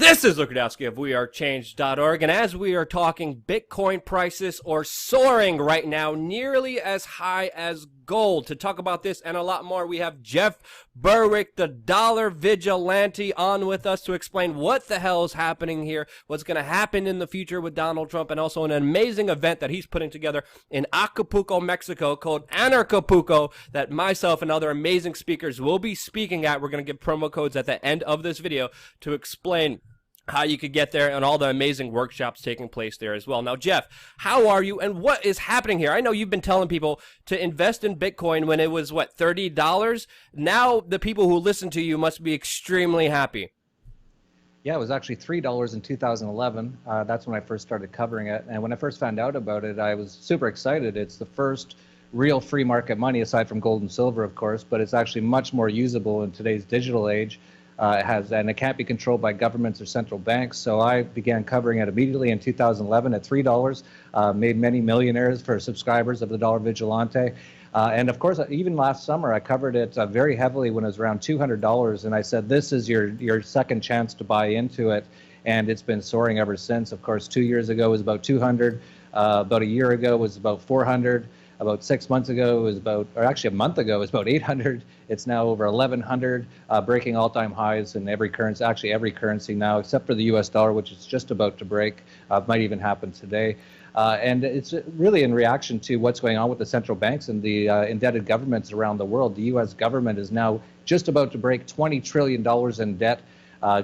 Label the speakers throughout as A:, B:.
A: This is Luke Radowski of WeAreChange.org, and as we are talking, Bitcoin prices are soaring right now, nearly as high as gold. To talk about this and a lot more, we have Jeff Berwick, the dollar vigilante, on with us to explain what the hell is happening here, what's going to happen in the future with Donald Trump, and also an amazing event that he's putting together in Acapulco, Mexico, called Anarchapulco, that myself and other amazing speakers will be speaking at. We're going to give promo codes at the end of this video to explain how you could get there and all the amazing workshops taking place there as well. Now, Jeff, how are you and what is happening here? I know you've been telling people to invest in Bitcoin when it was, what, $30? Now the people who listen to you must be extremely happy.
B: Yeah, it was actually $3 in 2011. That's when I first started covering it. And when I first found out about it, I was super excited. It's the first real free market money, aside from gold and silver, of course, but it's actually much more usable in today's digital age. And it can't be controlled by governments or central banks. So I began covering it immediately in 2011 at $3, made many millionaires for subscribers of the Dollar Vigilante. And of course, even last summer, I covered it very heavily when it was around $200. And I said, this is your second chance to buy into it. And it's been soaring ever since. Of course, 2 years ago it was about 200. About a year ago it was about 400. About 6 months ago, it was about, or actually a month ago, it was about 800. It's now over 1,100, breaking all-time highs in every currency, actually every currency now, except for the US dollar, which is just about to break. Might even happen today. And it's really in reaction to what's going on with the central banks and the indebted governments around the world. The US government is now just about to break $20 trillion in debt,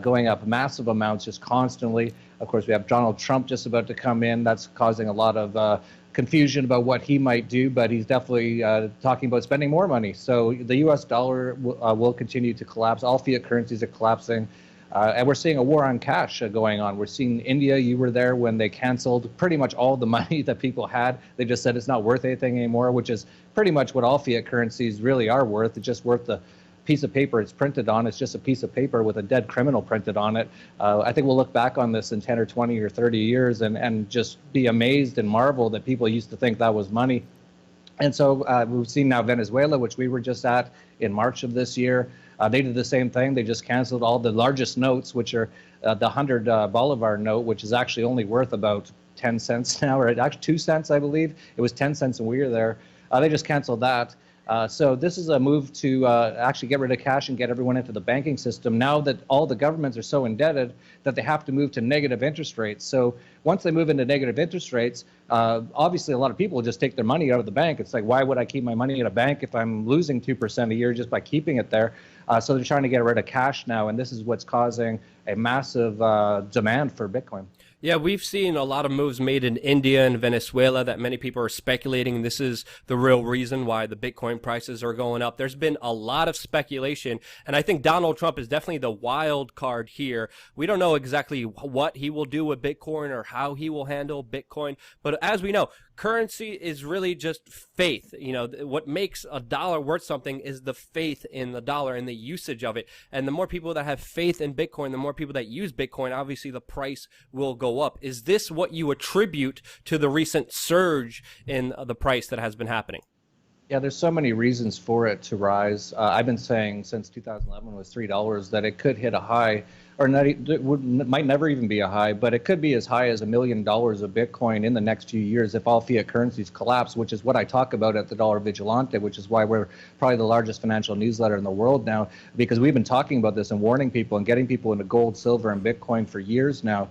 B: going up massive amounts just constantly. Of course, we have Donald Trump just about to come in. That's causing a lot of confusion about what he might do, but he's definitely talking about spending more money. So the US dollar will continue to collapse. All fiat currencies are collapsing. And we're seeing a war on cash going on. We're seeing India. You were there when they canceled pretty much all the money that people had. They just said it's not worth anything anymore, which is pretty much what all fiat currencies really are worth. It's just worth the piece of paper it's printed on. It's just a piece of paper with a dead criminal printed on it. I think we'll look back on this in 10 or 20 or 30 years and just be amazed and marvel that people used to think that was money. And so we've seen now Venezuela, which we were just at in March of this year. They did the same thing. They just canceled all the largest notes, which are the 100 Bolivar note, which is actually only worth about 10 cents now, or actually 2 cents, I believe. It was 10 cents when we were there. They just canceled that. So this is a move to actually get rid of cash and get everyone into the banking system now that all the governments are so indebted that they have to move to negative interest rates. So once they move into negative interest rates, obviously a lot of people will just take their money out of the bank. It's like, why would I keep my money in a bank if I'm losing 2% a year just by keeping it there? So they're trying to get rid of cash now, and this is what's causing a massive demand for Bitcoin.
A: Yeah, we've seen a lot of moves made in India and Venezuela that many people are speculating this is the real reason why the Bitcoin prices are going up. There's been a lot of speculation, and I think Donald Trump is definitely the wild card here. We don't know exactly what he will do with Bitcoin or how he will handle Bitcoin, but as we know, currency is really just faith. You know, what makes a dollar worth something is the faith in the dollar and the usage of it. And the more people that have faith in Bitcoin, the more people that use Bitcoin, obviously the price will go up. Is this what you attribute to the recent surge in the price that has been happening?
B: Yeah, there's so many reasons for it to rise. I've been saying since 2011 was $3 that it could hit a high, or not, might never even be a high, but it could be as high as $1 million of Bitcoin in the next few years if all fiat currencies collapse, which is what I talk about at the Dollar Vigilante, which is why we're probably the largest financial newsletter in the world now, because we've been talking about this and warning people and getting people into gold, silver, and Bitcoin for years now.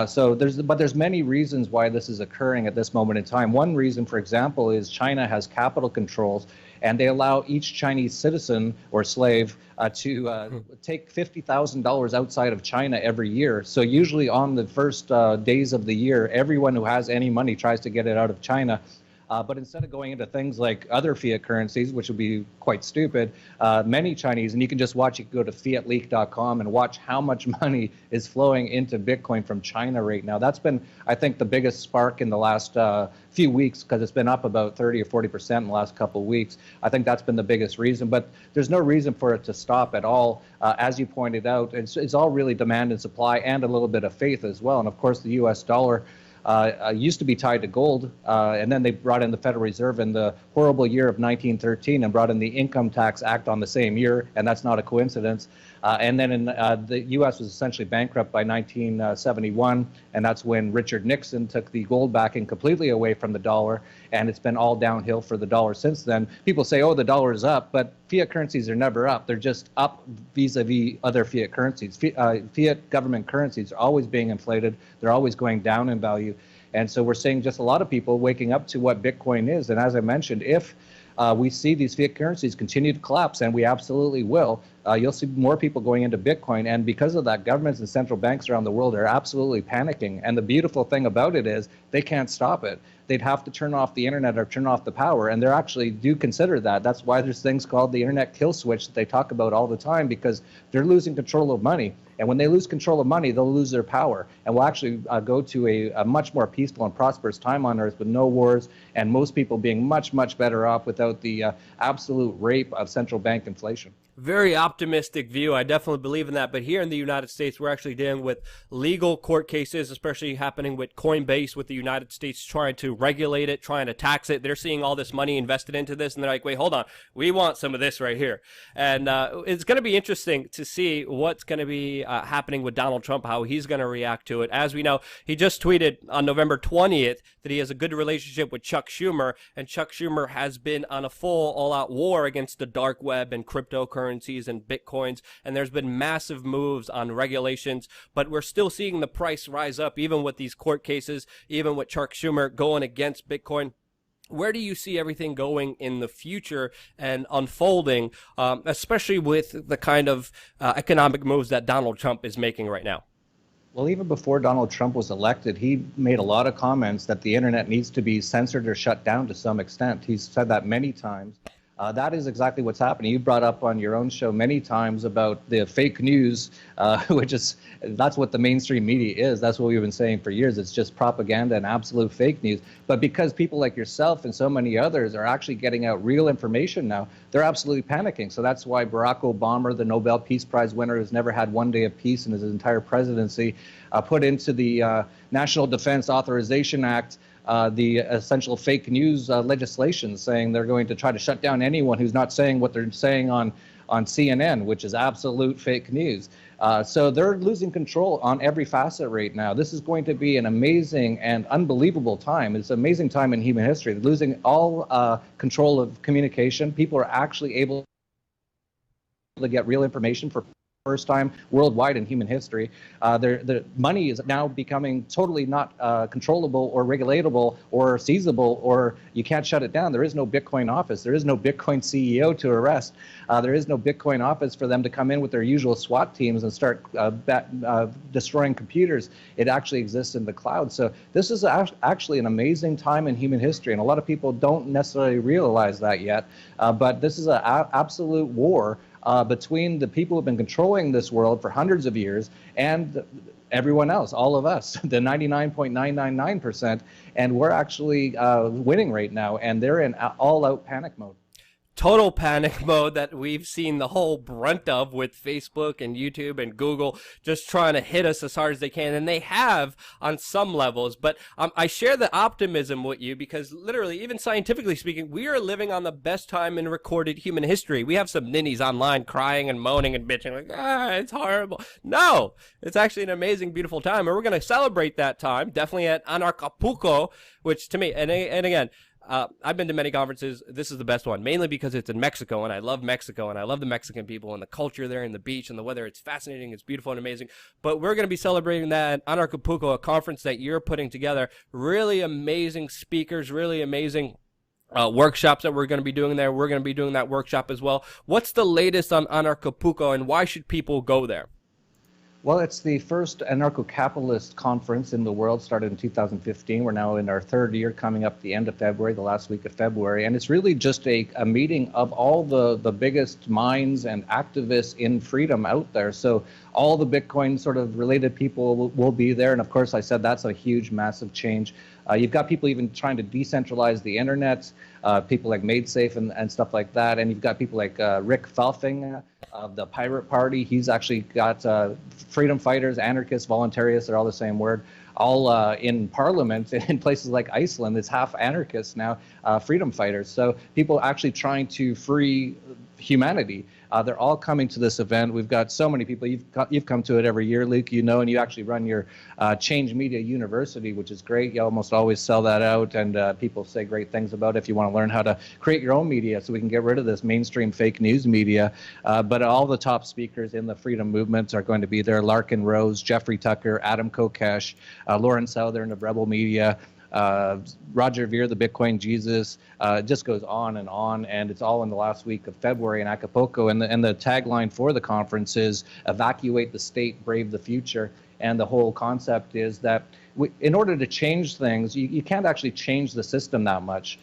B: So there's many reasons why this is occurring at this moment in time. One reason, for example, is China has capital controls, and they allow each Chinese citizen or slave to take $50,000 outside of China every year. So usually on the first days of the year, everyone who has any money tries to get it out of China. But instead of going into things like other fiat currencies, which would be quite stupid, many Chinese, and you can just watch, you can go to fiatleak.com and watch how much money is flowing into Bitcoin from China right now. That's been, I think, the biggest spark in the last few weeks, because it's been up about 30 or 40% in the last couple of weeks. I think that's been the biggest reason, but there's no reason for it to stop at all. As you pointed out, it's all really demand and supply and a little bit of faith as well. And of course, the US dollar used to be tied to gold, and then they brought in the Federal Reserve in the horrible year of 1913 and brought in the Income Tax Act on the same year, and that's not a coincidence. And then the U.S. was essentially bankrupt by 1971, and that's when Richard Nixon took the gold backing completely away from the dollar, and it's been all downhill for the dollar since then. People say, oh, the dollar is up, but fiat currencies are never up. They're just up vis-a-vis other fiat currencies. Fiat government currencies are always being inflated. They're always going down in value. And so we're seeing just a lot of people waking up to what Bitcoin is. And as I mentioned, if we see these fiat currencies continue to collapse, and we absolutely will, you'll see more people going into Bitcoin. And because of that, governments and central banks around the world are absolutely panicking. And the beautiful thing about it is they can't stop it. They'd have to turn off the internet or turn off the power, and they actually do consider that. That's why there's things called the internet kill switch that they talk about all the time, because they're losing control of money. And when they lose control of money, they'll lose their power. And we'll actually go to a much more peaceful and prosperous time on Earth with no wars, and most people being much, much better off without the absolute rape of central bank inflation.
A: Very optimistic view. I definitely believe in that. But here in the United States, we're actually dealing with legal court cases, especially happening with Coinbase, with the United States trying to regulate it, trying to tax it. They're seeing all this money invested into this, and they're like, wait, hold on. We want some of this right here. And it's going to be interesting to see what's going to be happening with Donald Trump, how he's going to react to it. As we know, he just tweeted on November 20th that he has a good relationship with Chuck Schumer, and Chuck Schumer has been on a full all-out war against the dark web and cryptocurrencies and Bitcoins, and there's been massive moves on regulations, but we're still seeing the price rise up, even with these court cases, even with Chuck Schumer going against Bitcoin. Where do you see everything going in the future and unfolding, especially with the kind of economic moves that Donald Trump is making right now?
B: Well, even before Donald Trump was elected, he made a lot of comments that the internet needs to be censored or shut down to some extent. He's said that many times. That is exactly what's happening. You brought up on your own show many times about the fake news, that's what the mainstream media is. That's what we've been saying for years. It's just propaganda and absolute fake news. But because people like yourself and so many others are actually getting out real information now, they're absolutely panicking. So that's why Barack Obama, the Nobel Peace Prize winner who's never had one day of peace in his entire presidency, put into the National Defense Authorization Act the essential fake news legislation, saying they're going to try to shut down anyone who's not saying what they're saying on CNN, which is absolute fake news. So they're losing control on every facet right now. This is going to be an amazing and unbelievable time. It's an amazing time in human history. They're losing all control of communication. People are actually able to get real information for first time worldwide in human history. The money is now becoming totally not controllable or regulatable or seizable, or you can't shut it down. There is no Bitcoin office. There is no Bitcoin CEO to arrest. There is no Bitcoin office for them to come in with their usual SWAT teams and start destroying computers. It actually exists in the cloud. So this is actually an amazing time in human history, and a lot of people don't necessarily realize that yet. But this is an absolute war between the people who have been controlling this world for hundreds of years and everyone else, all of us, the 99.999%, and we're actually winning right now, and they're in all-out panic mode.
A: Total panic mode that we've seen the whole brunt of with Facebook and YouTube and Google just trying to hit us as hard as they can, and they have on some levels. But I share the optimism with you because literally, even scientifically speaking, we are living on the best time in recorded human history. We have some ninnies online crying and moaning and bitching like, it's horrible. No, it's actually an amazing, beautiful time, and we're going to celebrate that time, definitely at Anarchapulco, which to me, and again, I've been to many conferences. This is the best one, mainly because it's in Mexico, and I love Mexico, and I love the Mexican people and the culture there and the beach and the weather. It's fascinating. It's beautiful and amazing. But we're going to be celebrating that at Anarchapulco, a conference that you're putting together. Really amazing speakers, really amazing workshops that we're going to be doing there. We're going to be doing that workshop as well. What's the latest on Anarchapulco, and why should people go there?
B: Well, it's the first anarcho-capitalist conference in the world, started in 2015. We're now in our third year, coming up the end of February, the last week of February. And it's really just a meeting of all the biggest minds and activists in freedom out there. So all the Bitcoin sort of related people will be there. And of course, I said that's a huge, massive change. You've got people even trying to decentralize the internet, people like MadeSafe and stuff like that. And you've got people like Rick Felfing of the Pirate Party. He's actually got freedom fighters, anarchists, voluntarists, they're all the same word, all in parliament in places like Iceland. It's half anarchists now, freedom fighters. So people actually trying to free humanity. They're all coming to this event. We've got so many people. You've come to it every year, Luke, you know, and you actually run your Change Media University, which is great. You almost always sell that out, and people say great things about it if you want to learn how to create your own media so we can get rid of this mainstream fake news media. But all the top speakers in the freedom movement are going to be there. Larkin Rose, Jeffrey Tucker, Adam Kokesh, Lauren Southern of Rebel Media, Roger Ver, the Bitcoin Jesus. It just goes on, and it's all in the last week of February in Acapulco. And the tagline for the conference is "Evacuate the state, brave the future." And the whole concept is that in order to change things, you can't actually change the system that much.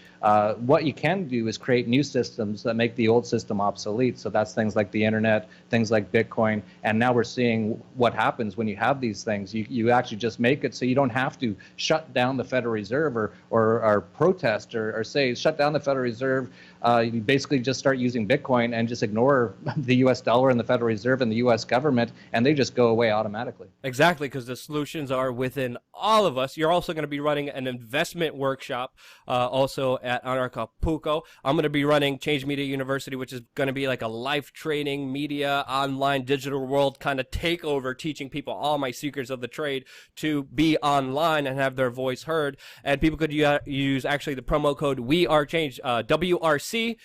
B: What you can do is create new systems that make the old system obsolete. So that's things like the internet, things like Bitcoin. And now we're seeing what happens when you have these things. You actually just make it so you don't have to shut down the Federal Reserve or protest or say, shut down the Federal Reserve. You basically just start using Bitcoin and just ignore the US dollar and the Federal Reserve and the US government, and they just go away automatically.
A: Exactly, because the solutions are within all of us. You're also going to be running an investment workshop also at Acapulco. I'm going to be running Change Media University, which is going to be like a life training, media, online, digital world kind of takeover, teaching people all my secrets of the trade to be online and have their voice heard. And people could use actually the promo code WeAreChange, WRC,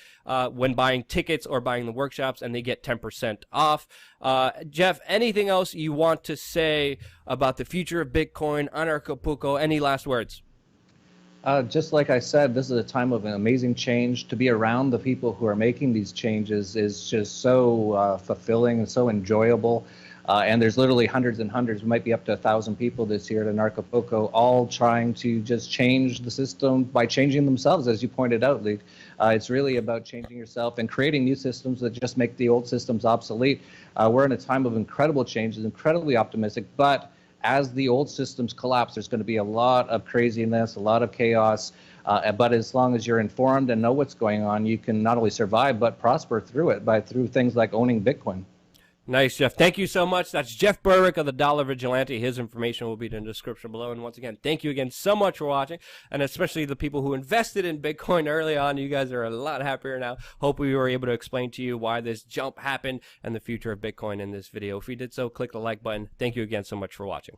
A: when buying tickets or buying the workshops, and they get 10% off. Jeff, anything else you want to say about the future of Bitcoin on Acapulco? Any last words?
B: Just like I said, this is a time of an amazing change. To be around the people who are making these changes is just so fulfilling and so enjoyable. And there's literally hundreds and hundreds, we might be up to 1,000 people this year at Acapulco, all trying to just change the system by changing themselves, as you pointed out, Luke. It's really about changing yourself and creating new systems that just make the old systems obsolete. We're in a time of incredible changes, incredibly optimistic, but as the old systems collapse, there's going to be a lot of craziness, a lot of chaos. But as long as you're informed and know what's going on, you can not only survive but prosper through it through things like owning Bitcoin.
A: Nice, Jeff. Thank you so much. That's Jeff Berwick of the Dollar Vigilante. His information will be in the description below. And once again, thank you again so much for watching, and especially the people who invested in Bitcoin early on. You guys are a lot happier now. Hope we were able to explain to you why this jump happened and the future of Bitcoin in this video. If you did so, click the like button. Thank you again so much for watching.